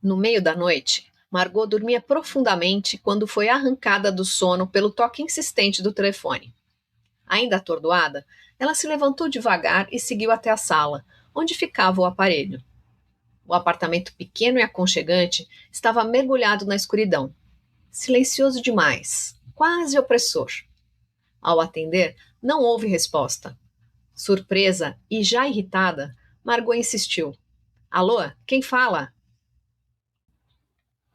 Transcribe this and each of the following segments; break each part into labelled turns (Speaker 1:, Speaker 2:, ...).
Speaker 1: No meio da noite, Margot dormia profundamente quando foi arrancada do sono pelo toque insistente do telefone. Ainda atordoada, ela se levantou devagar e seguiu até a sala, onde ficava o aparelho. O apartamento pequeno e aconchegante estava mergulhado na escuridão. Silencioso demais, quase opressor. Ao atender, não houve resposta. Surpresa e já irritada, Margot insistiu. Alô, quem fala?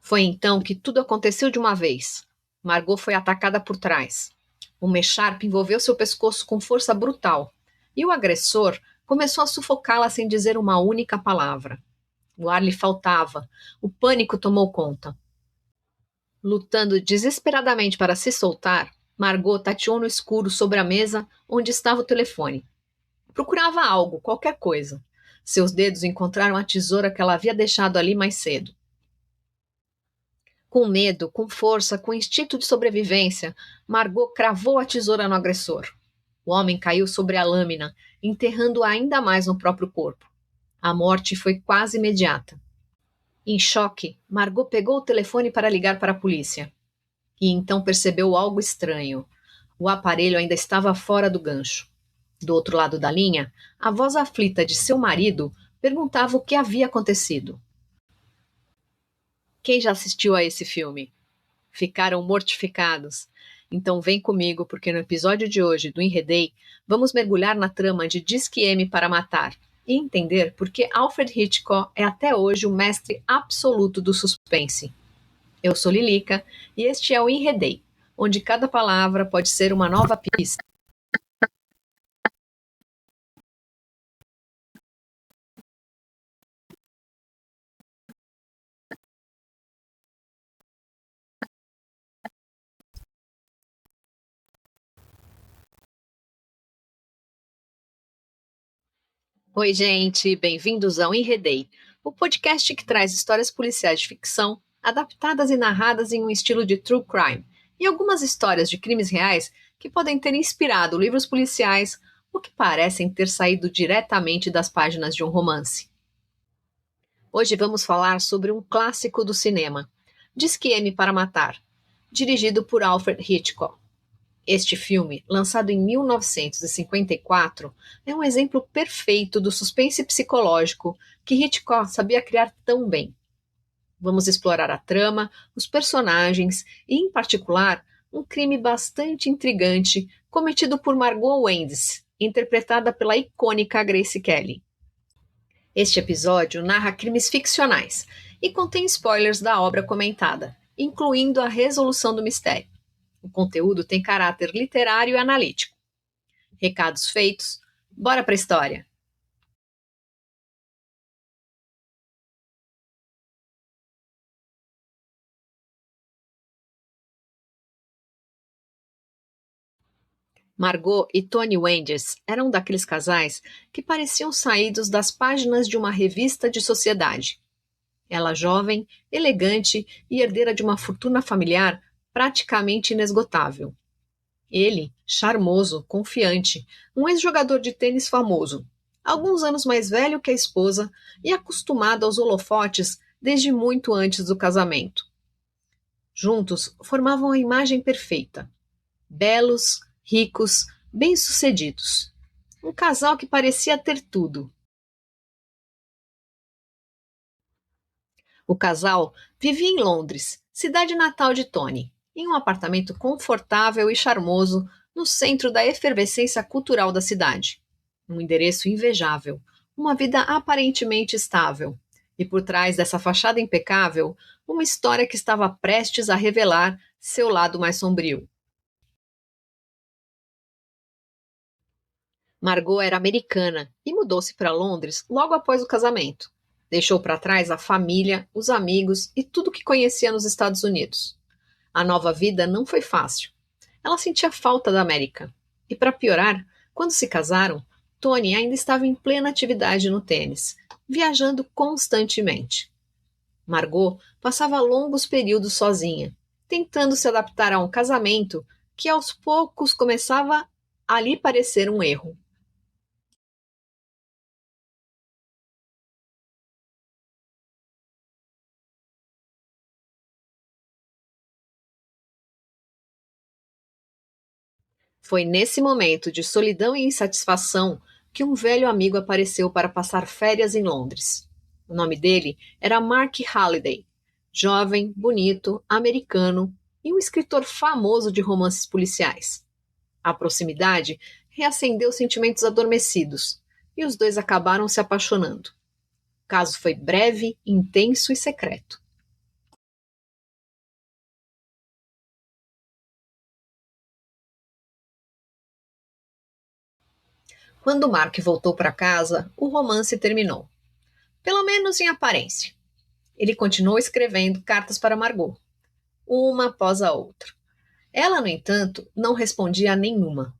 Speaker 1: Foi então que tudo aconteceu de uma vez. Margot foi atacada por trás. Uma echarpe envolveu seu pescoço com força brutal, e o agressor começou a sufocá-la sem dizer uma única palavra. O ar lhe faltava, o pânico tomou conta. Lutando desesperadamente para se soltar, Margot tateou no escuro sobre a mesa onde estava o telefone. Procurava algo, qualquer coisa. Seus dedos encontraram a tesoura que ela havia deixado ali mais cedo. Com medo, com força, com instinto de sobrevivência, Margot cravou a tesoura no agressor. O homem caiu sobre a lâmina, enterrando-a ainda mais no próprio corpo. A morte foi quase imediata. Em choque, Margot pegou o telefone para ligar para a polícia. E então percebeu algo estranho. O aparelho ainda estava fora do gancho. Do outro lado da linha, a voz aflita de seu marido perguntava o que havia acontecido. Quem já assistiu a esse filme? Ficaram mortificados. Então vem comigo, porque no episódio de hoje do Enredei, vamos mergulhar na trama de Disque M para Matar e entender por que Alfred Hitchcock é até hoje o mestre absoluto do suspense. Eu sou Lilica e este é o Enredei, onde cada palavra pode ser uma nova pista. Oi, gente, bem-vindos ao Enredei, o podcast que traz histórias policiais de ficção, adaptadas e narradas em um estilo de true crime, e algumas histórias de crimes reais que podem ter inspirado livros policiais ou que parecem ter saído diretamente das páginas de um romance. Hoje vamos falar sobre um clássico do cinema, Disque M para Matar, dirigido por Alfred Hitchcock. Este filme, lançado em 1954, é um exemplo perfeito do suspense psicológico que Hitchcock sabia criar tão bem. Vamos explorar a trama, os personagens e, em particular, um crime bastante intrigante cometido por Margot Wendys, interpretada pela icônica Grace Kelly. Este episódio narra crimes ficcionais e contém spoilers da obra comentada, incluindo a resolução do mistério. O conteúdo tem caráter literário e analítico. Recados feitos, bora para a história! Margot e Tony Wenders eram daqueles casais que pareciam saídos das páginas de uma revista de sociedade. Ela jovem, elegante e herdeira de uma fortuna familiar praticamente inesgotável. Ele, charmoso, confiante, um ex-jogador de tênis famoso, alguns anos mais velho que a esposa e acostumado aos holofotes desde muito antes do casamento. Juntos formavam a imagem perfeita. Belos, ricos, bem-sucedidos. Um casal que parecia ter tudo. O casal vivia em Londres, cidade natal de Tony, em um apartamento confortável e charmoso no centro da efervescência cultural da cidade. Um endereço invejável, uma vida aparentemente estável. E por trás dessa fachada impecável, uma história que estava prestes a revelar seu lado mais sombrio. Margot era americana e mudou-se para Londres logo após o casamento. Deixou para trás a família, os amigos e tudo que conhecia nos Estados Unidos. A nova vida não foi fácil. Ela sentia falta da América. E para piorar, quando se casaram, Tony ainda estava em plena atividade no tênis, viajando constantemente. Margot passava longos períodos sozinha, tentando se adaptar a um casamento que aos poucos começava a lhe parecer um erro. Foi nesse momento de solidão e insatisfação que um velho amigo apareceu para passar férias em Londres. O nome dele era Mark Halliday, jovem, bonito, americano e um escritor famoso de romances policiais. A proximidade reacendeu sentimentos adormecidos e os dois acabaram se apaixonando. O caso foi breve, intenso e secreto. Quando Mark voltou para casa, o romance terminou. Pelo menos em aparência. Ele continuou escrevendo cartas para Margot, uma após a outra. Ela, no entanto, não respondia a nenhuma.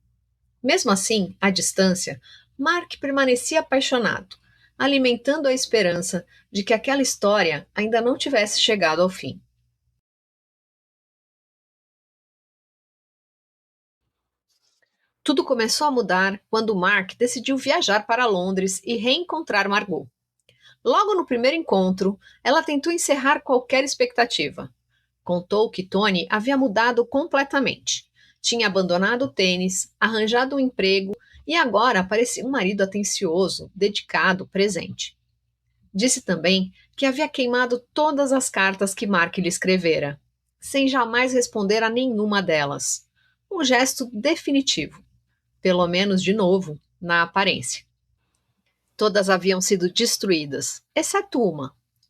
Speaker 1: Mesmo assim, à distância, Mark permanecia apaixonado, alimentando a esperança de que aquela história ainda não tivesse chegado ao fim. Tudo começou a mudar quando Mark decidiu viajar para Londres e reencontrar Margot. Logo no primeiro encontro, ela tentou encerrar qualquer expectativa. Contou que Tony havia mudado completamente. Tinha abandonado o tênis, arranjado um emprego e agora parecia um marido atencioso, dedicado, presente. Disse também que havia queimado todas as cartas que Mark lhe escrevera, sem jamais responder a nenhuma delas. Um gesto definitivo, pelo menos de novo, na aparência. Todas haviam sido destruídas, exceto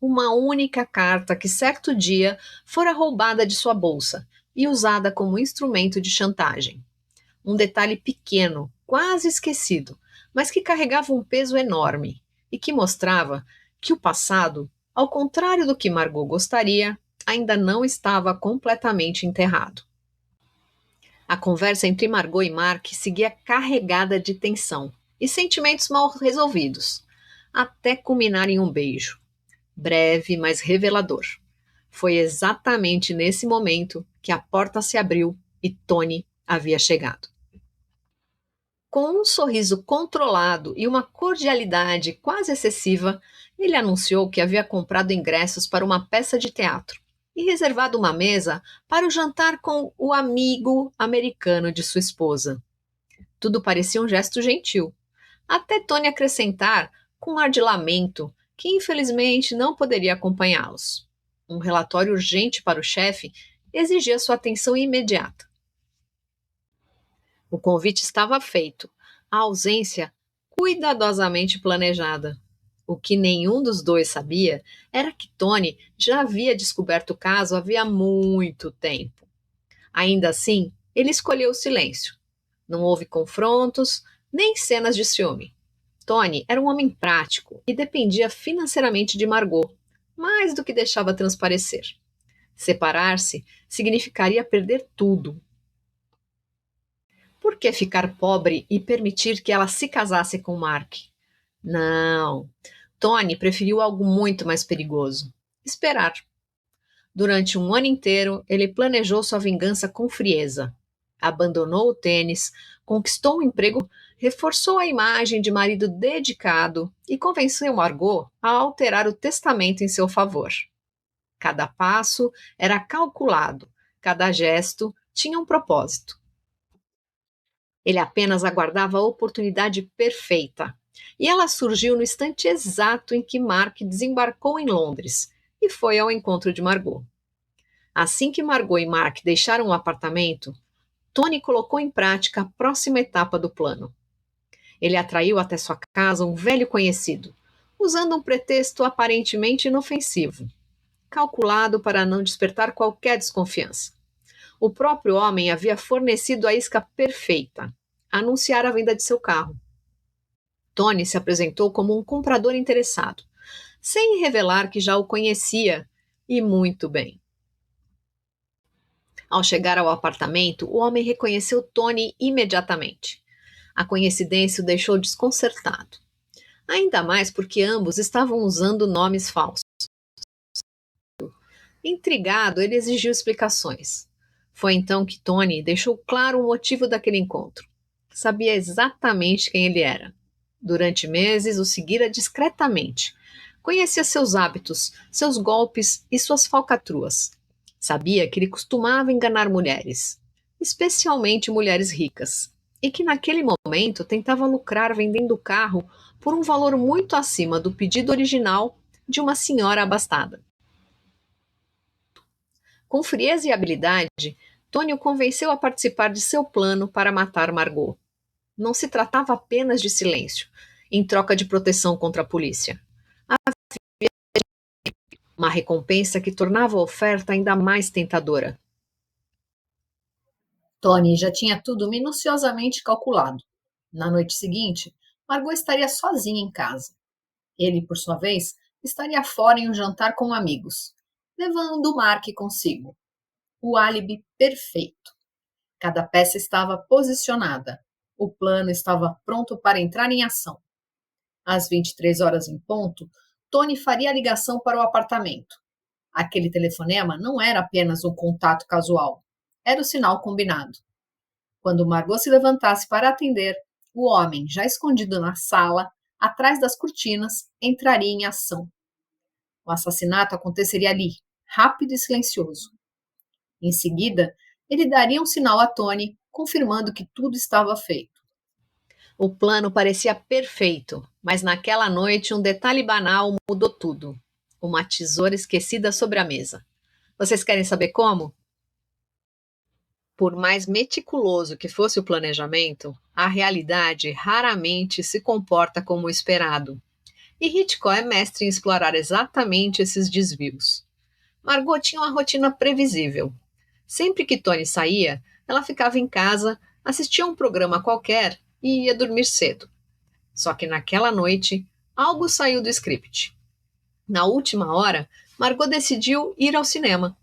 Speaker 1: uma única carta que certo dia fora roubada de sua bolsa e usada como instrumento de chantagem. Um detalhe pequeno, quase esquecido, mas que carregava um peso enorme e que mostrava que o passado, ao contrário do que Margot gostaria, ainda não estava completamente enterrado. A conversa entre Margot e Mark seguia carregada de tensão e sentimentos mal resolvidos, até culminar em um beijo. Breve, mas revelador. Foi exatamente nesse momento que a porta se abriu e Tony havia chegado. Com um sorriso controlado e uma cordialidade quase excessiva, ele anunciou que havia comprado ingressos para uma peça de teatro e reservado uma mesa para o jantar com o amigo americano de sua esposa. Tudo parecia um gesto gentil, até Tony acrescentar, com um ar de lamento, que infelizmente não poderia acompanhá-los. Um relatório urgente para o chefe exigia sua atenção imediata. O convite estava feito, a ausência cuidadosamente planejada. O que nenhum dos dois sabia era que Tony já havia descoberto o caso havia muito tempo. Ainda assim, ele escolheu o silêncio. Não houve confrontos, nem cenas de ciúme. Tony era um homem prático e dependia financeiramente de Margot, mais do que deixava transparecer. Separar-se significaria perder tudo. Por que ficar pobre e permitir que ela se casasse com Mark? Não. Tony preferiu algo muito mais perigoso: esperar. Durante um ano inteiro, ele planejou sua vingança com frieza. Abandonou o tênis, conquistou um emprego, reforçou a imagem de marido dedicado e convenceu Margot a alterar o testamento em seu favor. Cada passo era calculado, cada gesto tinha um propósito. Ele apenas aguardava a oportunidade perfeita. E ela surgiu no instante exato em que Mark desembarcou em Londres e foi ao encontro de Margot. Assim que Margot e Mark deixaram o apartamento, Tony colocou em prática a próxima etapa do plano. Ele atraiu até sua casa um velho conhecido, usando um pretexto aparentemente inofensivo, calculado para não despertar qualquer desconfiança. O próprio homem havia fornecido a isca perfeita: anunciar a venda de seu carro. Tony se apresentou como um comprador interessado, sem revelar que já o conhecia, e muito bem. Ao chegar ao apartamento, o homem reconheceu Tony imediatamente. A coincidência o deixou desconcertado. Ainda mais porque ambos estavam usando nomes falsos. Intrigado, ele exigiu explicações. Foi então que Tony deixou claro o motivo daquele encontro. Sabia exatamente quem ele era. Durante meses o seguira discretamente. Conhecia seus hábitos, seus golpes e suas falcatruas. Sabia que ele costumava enganar mulheres, especialmente mulheres ricas, e que naquele momento tentava lucrar vendendo o carro por um valor muito acima do pedido original de uma senhora abastada. Com frieza e habilidade, Tony o convenceu a participar de seu plano para matar Margot. Não se tratava apenas de silêncio, em troca de proteção contra a polícia. Uma recompensa que tornava a oferta ainda mais tentadora. Tony já tinha tudo minuciosamente calculado. Na noite seguinte, Margot estaria sozinha em casa. Ele, por sua vez, estaria fora em um jantar com amigos, levando Mark consigo. O álibi perfeito. Cada peça estava posicionada. O plano estava pronto para entrar em ação. Às 23 horas em ponto, Tony faria a ligação para o apartamento. Aquele telefonema não era apenas um contato casual. Era o sinal combinado. Quando Margot se levantasse para atender, o homem, já escondido na sala, atrás das cortinas, entraria em ação. O assassinato aconteceria ali, rápido e silencioso. Em seguida, ele daria um sinal a Tony, confirmando que tudo estava feito. O plano parecia perfeito, mas naquela noite um detalhe banal mudou tudo. Uma tesoura esquecida sobre a mesa. Vocês querem saber como? Por mais meticuloso que fosse o planejamento, a realidade raramente se comporta como o esperado. E Hitchcock é mestre em explorar exatamente esses desvios. Margot tinha uma rotina previsível. Sempre que Tony saía, ela ficava em casa, assistia a um programa qualquer e ia dormir cedo. Só que naquela noite, algo saiu do script. Na última hora, Margot decidiu ir ao cinema.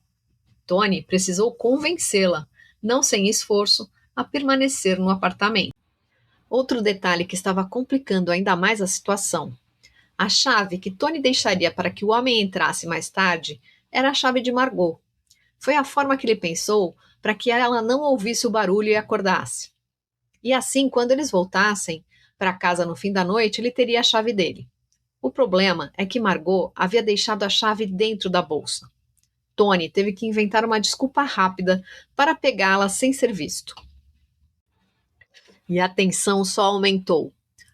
Speaker 1: Tony precisou convencê-la, não sem esforço, a permanecer no apartamento. Outro detalhe que estava complicando ainda mais a situação. A chave que Tony deixaria para que o homem entrasse mais tarde era a chave de Margot. Foi a forma que ele pensou para que ela não ouvisse o barulho e acordasse. E assim, quando eles voltassem para casa no fim da noite, ele teria a chave dele. O problema é que Margot havia deixado a chave dentro da bolsa. Tony teve que inventar uma desculpa rápida para pegá-la sem ser visto. E a tensão só aumentou.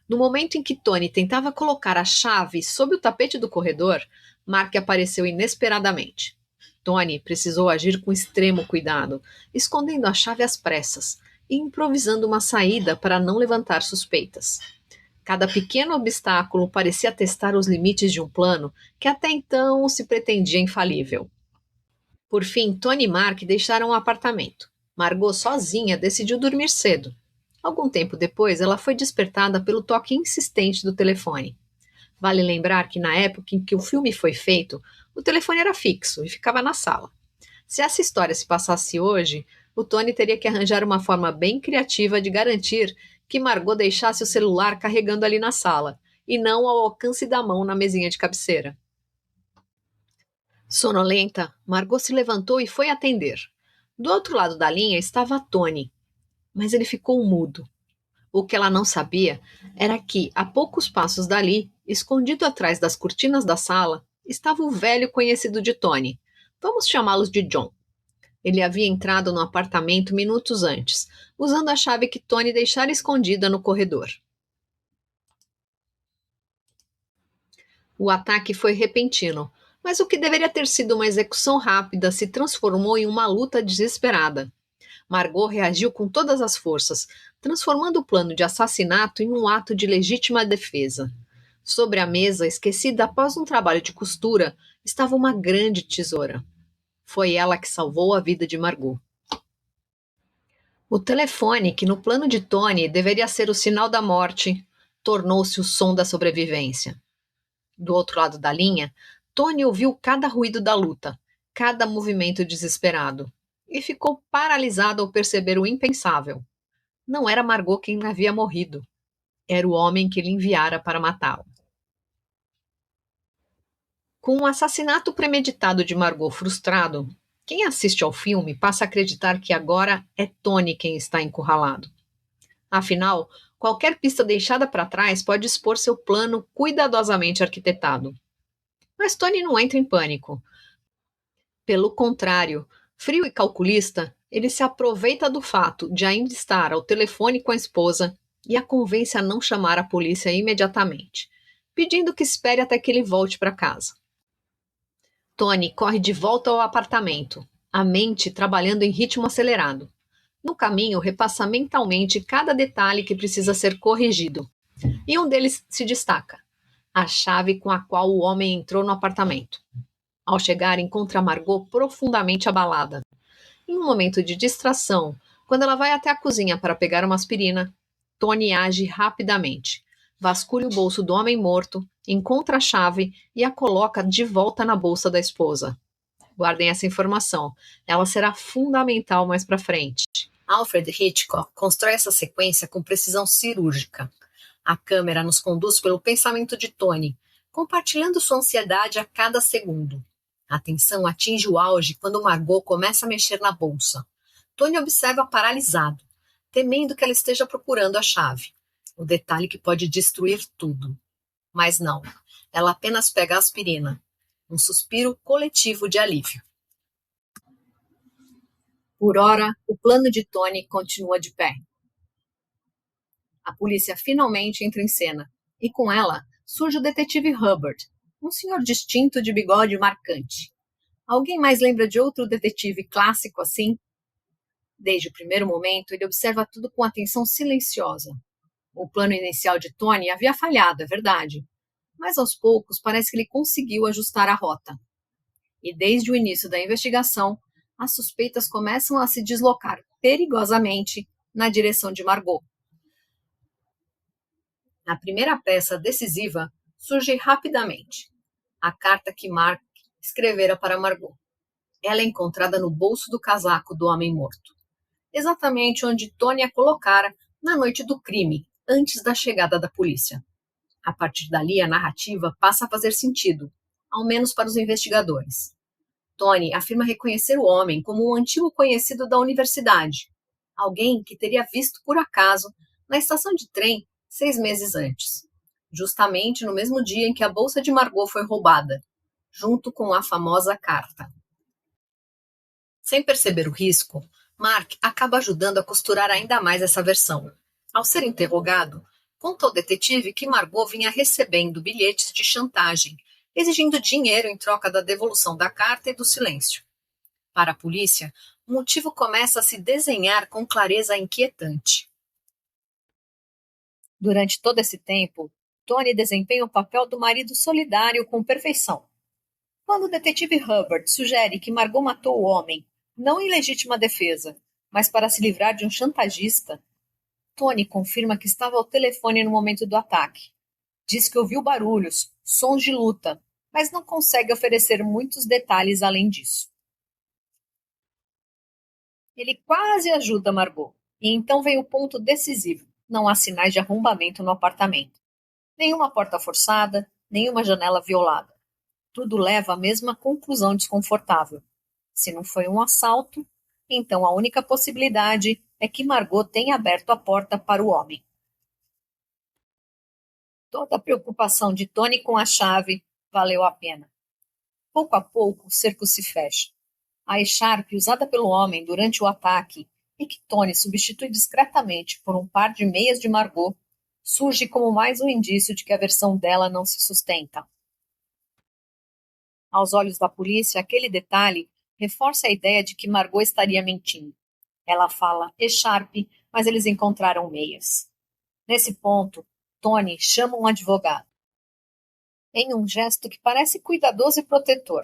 Speaker 1: No momento em que Tony tentava colocar a chave sob o tapete do corredor, Mark apareceu inesperadamente. Tony precisou agir com extremo cuidado, escondendo a chave às pressas e improvisando uma saída para não levantar suspeitas. Cada pequeno obstáculo parecia testar os limites de um plano que até então se pretendia infalível. Por fim, Tony e Mark deixaram o apartamento. Margot, sozinha, decidiu dormir cedo. Algum tempo depois, ela foi despertada pelo toque insistente do telefone. Vale lembrar que na época em que o filme foi feito, o telefone era fixo e ficava na sala. Se essa história se passasse hoje, o Tony teria que arranjar uma forma bem criativa de garantir que Margot deixasse o celular carregando ali na sala, e não ao alcance da mão na mesinha de cabeceira. Sonolenta, Margot se levantou e foi atender. Do outro lado da linha estava Tony, mas ele ficou mudo. O que ela não sabia era que, a poucos passos dali, escondido atrás das cortinas da sala, estava o velho conhecido de Tony. Vamos chamá-los de John. Ele havia entrado no apartamento minutos antes, usando a chave que Tony deixara escondida no corredor. O ataque foi repentino, mas o que deveria ter sido uma execução rápida se transformou em uma luta desesperada. Margot reagiu com todas as forças, transformando o plano de assassinato em um ato de legítima defesa. Sobre a mesa, esquecida após um trabalho de costura, estava uma grande tesoura. Foi ela que salvou a vida de Margot. O telefone, que no plano de Tony deveria ser o sinal da morte, tornou-se o som da sobrevivência. Do outro lado da linha, Tony ouviu cada ruído da luta, cada movimento desesperado, e ficou paralisado ao perceber o impensável. Não era Margot quem havia morrido. Era o homem que ele enviara para matá-la. Com o assassinato premeditado de Margot frustrado, quem assiste ao filme passa a acreditar que agora é Tony quem está encurralado. Afinal, qualquer pista deixada para trás pode expor seu plano cuidadosamente arquitetado. Mas Tony não entra em pânico. Pelo contrário, Frio e calculista, ele se aproveita do fato de ainda estar ao telefone com a esposa e a convence a não chamar a polícia imediatamente, pedindo que espere até que ele volte para casa. Tony corre de volta ao apartamento, a mente trabalhando em ritmo acelerado. No caminho, repassa mentalmente cada detalhe que precisa ser corrigido. E um deles se destaca: a chave com a qual o homem entrou no apartamento. Ao chegar, encontra Margot profundamente abalada. Em um momento de distração, quando ela vai até a cozinha para pegar uma aspirina, Tony age rapidamente. Vasculha o bolso do homem morto, encontra a chave e a coloca de volta na bolsa da esposa. Guardem essa informação, ela será fundamental mais para frente. Alfred Hitchcock constrói essa sequência com precisão cirúrgica. A câmera nos conduz pelo pensamento de Tony, compartilhando sua ansiedade a cada segundo. A tensão atinge o auge quando Margot começa a mexer na bolsa. Tony observa paralisado, temendo que ela esteja procurando a chave. O detalhe que pode destruir tudo. Mas não, ela apenas pega a aspirina. Um suspiro coletivo de alívio. Por ora, o plano de Tony continua de pé. A polícia finalmente entra em cena, e com ela surge o detetive Hubbard, um senhor distinto de bigode marcante. Alguém mais lembra de outro detetive clássico assim? Desde o primeiro momento, ele observa tudo com atenção silenciosa. O plano inicial de Tony havia falhado, é verdade, mas aos poucos parece que ele conseguiu ajustar a rota. E desde o início da investigação, as suspeitas começam a se deslocar perigosamente na direção de Margot. A primeira peça decisiva surge rapidamente. A carta que Mark escrevera para Margot. Ela é encontrada no bolso do casaco do homem morto, exatamente onde Tony a colocara na noite do crime, antes da chegada da polícia. A partir dali, a narrativa passa a fazer sentido, ao menos para os investigadores. Tony afirma reconhecer o homem como um antigo conhecido da universidade, alguém que teria visto por acaso na estação de trem 6 meses antes, justamente no mesmo dia em que a bolsa de Margot foi roubada, junto com a famosa carta. Sem perceber o risco, Mark acaba ajudando a costurar ainda mais essa versão. Ao ser interrogado, conta ao detetive que Margot vinha recebendo bilhetes de chantagem, exigindo dinheiro em troca da devolução da carta e do silêncio. Para a polícia, o motivo começa a se desenhar com clareza inquietante. Durante todo esse tempo, Tony desempenha o papel do marido solidário com perfeição. Quando o detetive Hubbard sugere que Margot matou o homem, não em legítima defesa, mas para se livrar de um chantagista, Tony confirma que estava ao telefone no momento do ataque. Diz que ouviu barulhos, sons de luta, mas não consegue oferecer muitos detalhes além disso. Ele quase ajuda Margot, e então vem o ponto decisivo. Não há sinais de arrombamento no apartamento. Nenhuma porta forçada, nenhuma janela violada. Tudo leva à mesma conclusão desconfortável. Se não foi um assalto, então a única possibilidade é que Margot tenha aberto a porta para o homem. Toda a preocupação de Tony com a chave valeu a pena. Pouco a pouco, o cerco se fecha. A echarpe usada pelo homem durante o ataque e que Tony substitui discretamente por um par de meias de Margot surge como mais um indício de que a versão dela não se sustenta. Aos olhos da polícia, aquele detalhe reforça a ideia de que Margot estaria mentindo. Ela fala echarpe, mas eles encontraram meias. Nesse ponto, Tony chama um advogado. Em um gesto que parece cuidadoso e protetor.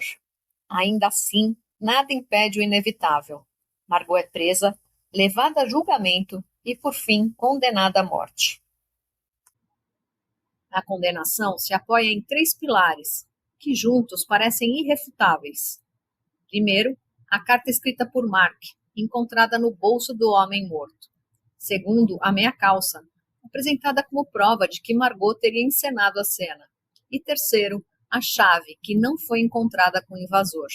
Speaker 1: Ainda assim, nada impede o inevitável. Margot é presa, levada a julgamento e, por fim, condenada à morte. A condenação se apoia em 3 pilares, que juntos parecem irrefutáveis. Primeiro, a carta escrita por Mark, encontrada no bolso do homem morto. Segundo, a meia-calça, apresentada como prova de que Margot teria encenado a cena. E terceiro, a chave, que não foi encontrada com o invasor.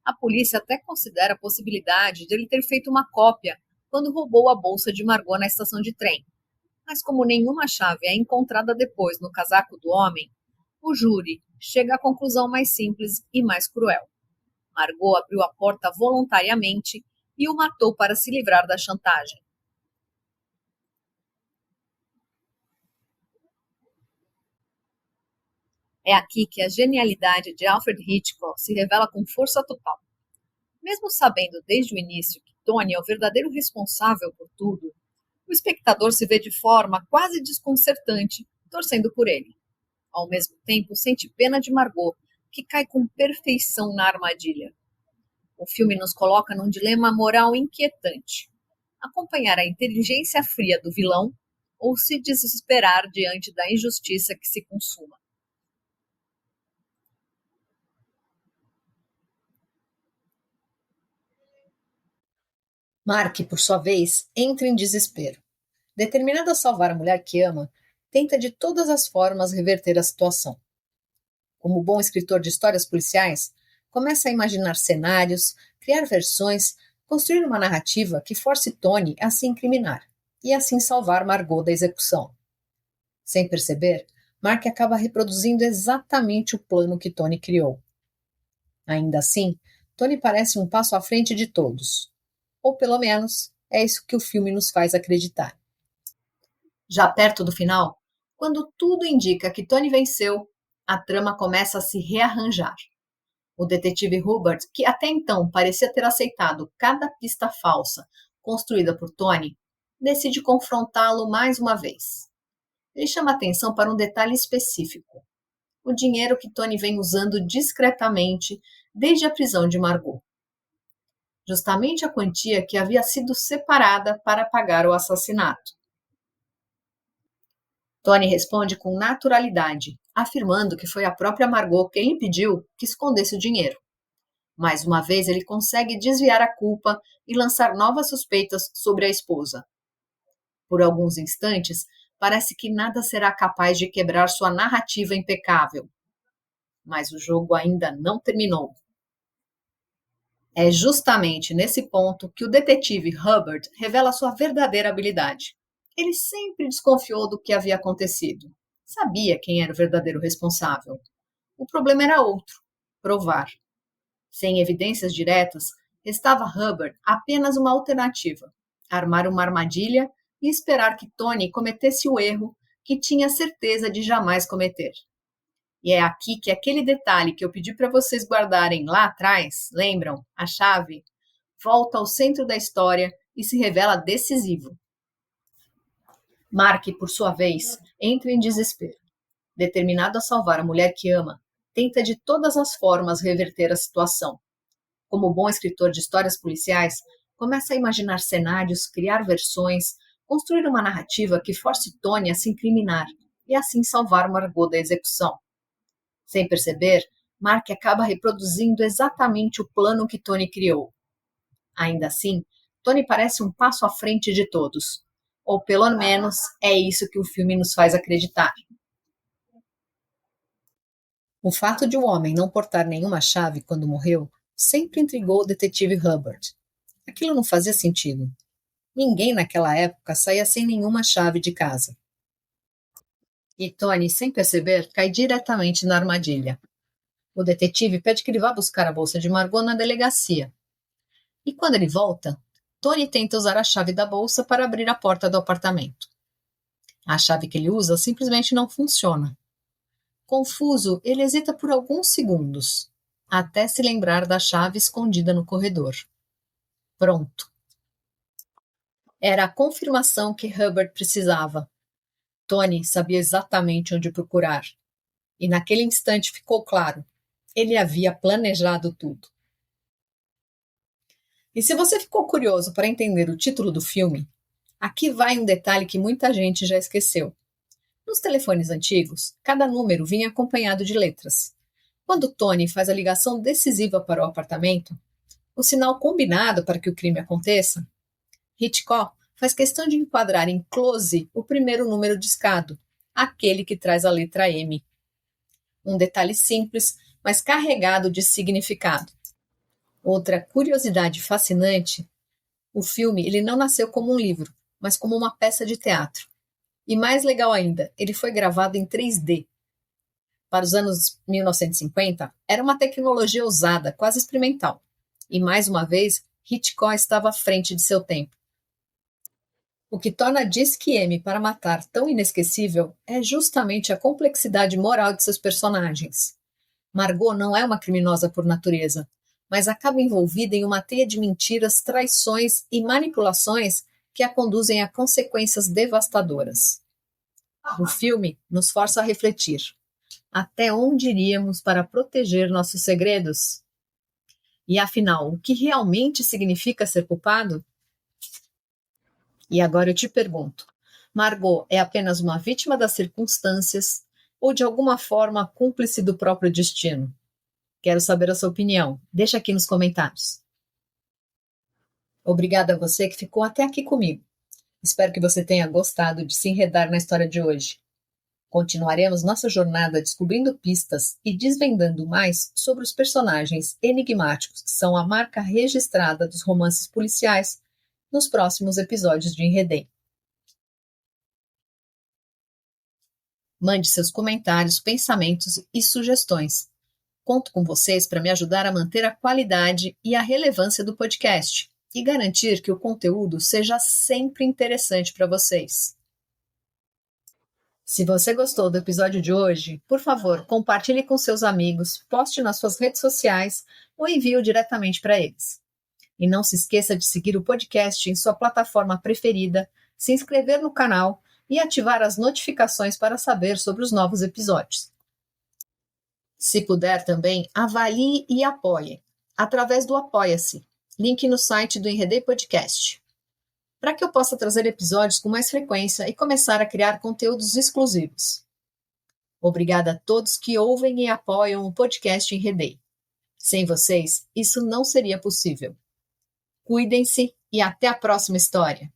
Speaker 1: A polícia até considera a possibilidade de ele ter feito uma cópia quando roubou a bolsa de Margot na estação de trem. Mas como nenhuma chave é encontrada depois no casaco do homem, o júri chega à conclusão mais simples e mais cruel. Margot abriu a porta voluntariamente e o matou para se livrar da chantagem. É aqui que a genialidade de Alfred Hitchcock se revela com força total. Mesmo sabendo desde o início que Tony é o verdadeiro responsável por tudo, o espectador se vê de forma quase desconcertante, torcendo por ele. Ao mesmo tempo, sente pena de Margot, que cai com perfeição na armadilha. O filme nos coloca num dilema moral inquietante: acompanhar a inteligência fria do vilão ou se desesperar diante da injustiça que se consuma. Mark, por sua vez, entra em desespero. Determinado a salvar a mulher que ama, tenta de todas as formas reverter a situação. Como bom escritor de histórias policiais, começa a imaginar cenários, criar versões, construir uma narrativa que force Tony a se incriminar e assim salvar Margot da execução. Sem perceber, Mark acaba reproduzindo exatamente o plano que Tony criou. Ainda assim, Tony parece um passo à frente de todos. Ou pelo menos, é isso que o filme nos faz acreditar. Já perto do final, quando tudo indica que Tony venceu, a trama começa a se rearranjar. O detetive Hubert, que até então parecia ter aceitado cada pista falsa construída por Tony, decide confrontá-lo mais uma vez. Ele chama atenção para um detalhe específico: o dinheiro que Tony vem usando discretamente desde a prisão de Margot. Justamente a quantia que havia sido separada para pagar o assassinato. Tony responde com naturalidade, afirmando que foi a própria Margot quem lhe pediu que escondesse o dinheiro. Mais uma vez, ele consegue desviar a culpa e lançar novas suspeitas sobre a esposa. Por alguns instantes, parece que nada será capaz de quebrar sua narrativa impecável. Mas o jogo ainda não terminou. É justamente nesse ponto que o detetive Hubbard revela sua verdadeira habilidade. Ele sempre desconfiou do que havia acontecido. Sabia quem era o verdadeiro responsável. O problema era outro: provar. Sem evidências diretas, restava Hubbard apenas uma alternativa: armar uma armadilha e esperar que Tony cometesse o erro que tinha certeza de jamais cometer. E é aqui que aquele detalhe que eu pedi para vocês guardarem lá atrás, lembram? A chave volta ao centro da história e se revela decisivo. Mark, por sua vez, entra em desespero. Determinado a salvar a mulher que ama, tenta de todas as formas reverter a situação. Como bom escritor de histórias policiais, começa a imaginar cenários, criar versões, construir uma narrativa que force Tony a se incriminar e assim salvar Margot da execução. Sem perceber, Mark acaba reproduzindo exatamente o plano que Tony criou. Ainda assim, Tony parece um passo à frente de todos. Ou pelo menos é isso que o filme nos faz acreditar. O fato de o homem não portar nenhuma chave quando morreu sempre intrigou o detetive Hubbard. Aquilo não fazia sentido. Ninguém naquela época saía sem nenhuma chave de casa. E Tony, sem perceber, cai diretamente na armadilha. O detetive pede que ele vá buscar a bolsa de Margot na delegacia. E quando ele volta, Tony tenta usar a chave da bolsa para abrir a porta do apartamento. A chave que ele usa simplesmente não funciona. Confuso, ele hesita por alguns segundos, até se lembrar da chave escondida no corredor. Pronto. Era a confirmação que Hubbard precisava. Tony sabia exatamente onde procurar. E naquele instante ficou claro: ele havia planejado tudo. E se você ficou curioso para entender o título do filme, aqui vai um detalhe que muita gente já esqueceu. Nos telefones antigos, cada número vinha acompanhado de letras. Quando Tony faz a ligação decisiva para o apartamento, o sinal combinado para que o crime aconteça, Hitchcock faz questão de enquadrar em close o primeiro número discado, aquele que traz a letra M. Um detalhe simples, mas carregado de significado. Outra curiosidade fascinante: o filme ele não nasceu como um livro, mas como uma peça de teatro. E mais legal ainda, ele foi gravado em 3D. Para os anos 1950, era uma tecnologia ousada, quase experimental. E, mais uma vez, Hitchcock estava à frente de seu tempo. O que torna Disque M para Matar tão inesquecível é justamente a complexidade moral de seus personagens. Margot não é uma criminosa por natureza, mas acaba envolvida em uma teia de mentiras, traições e manipulações que a conduzem a consequências devastadoras. O filme nos força a refletir. Até onde iríamos para proteger nossos segredos? E afinal, o que realmente significa ser culpado? E agora eu te pergunto, Margot é apenas uma vítima das circunstâncias ou de alguma forma cúmplice do próprio destino? Quero saber a sua opinião. Deixa aqui nos comentários. Obrigada a você que ficou até aqui comigo. Espero que você tenha gostado de se enredar na história de hoje. Continuaremos nossa jornada descobrindo pistas e desvendando mais sobre os personagens enigmáticos que são a marca registrada dos romances policiais nos próximos episódios de Enredei. Mande seus comentários, pensamentos e sugestões. Conto com vocês para me ajudar a manter a qualidade e a relevância do podcast e garantir que o conteúdo seja sempre interessante para vocês. Se você gostou do episódio de hoje, por favor, compartilhe com seus amigos, poste nas suas redes sociais ou envie diretamente para eles. E não se esqueça de seguir o podcast em sua plataforma preferida, se inscrever no canal e ativar as notificações para saber sobre os novos episódios. Se puder também, avalie e apoie, através do Apoia-se, link no site do Enredei Podcast, para que eu possa trazer episódios com mais frequência e começar a criar conteúdos exclusivos. Obrigada a todos que ouvem e apoiam o podcast Enredei. Sem vocês, isso não seria possível. Cuidem-se e até a próxima história!